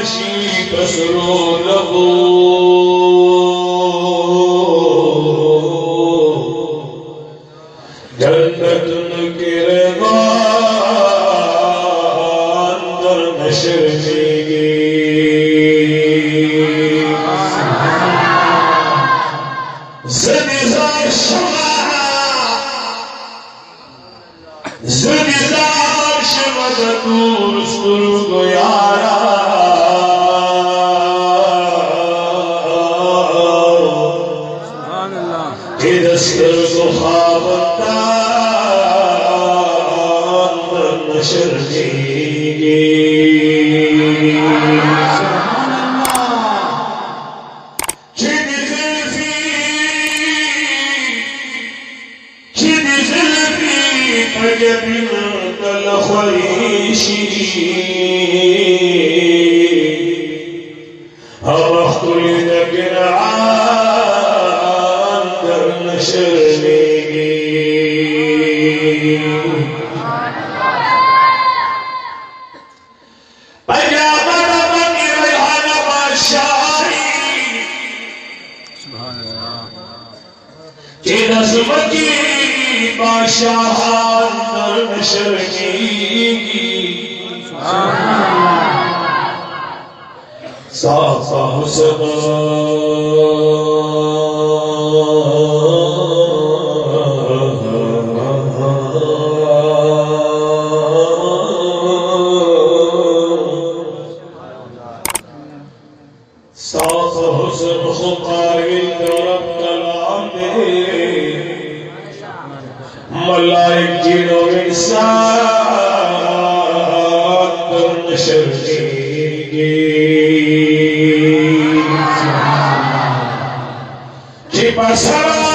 نشی کسرو لبو جنت نکرگان در نشر میگی زمیزار شما زمیزار شما دور سرگو یارا دستر کو خوابتا نشر دیگی چیدی خلفی پگبین دل خویشی ہم اختلی نگن شرمیگی پیغمبر بنی ریحان بادشاہی سبحان اللہ کہ نظمتی بادشاہان در شرمیگی سبحان اللہ صافہ حسن ملائک جن و انسان در نشر دیگی جی پسر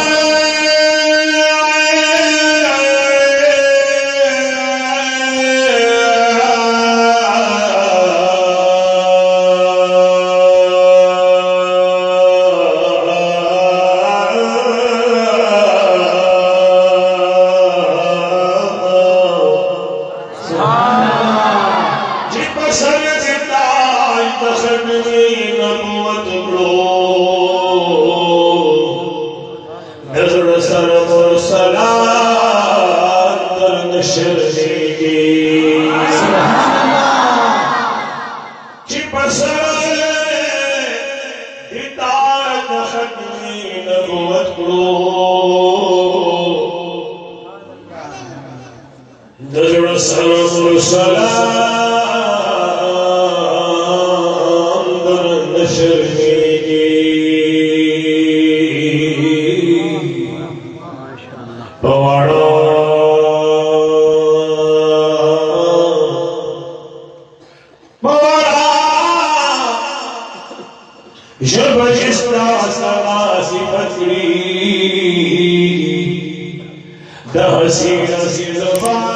حسین سی زبان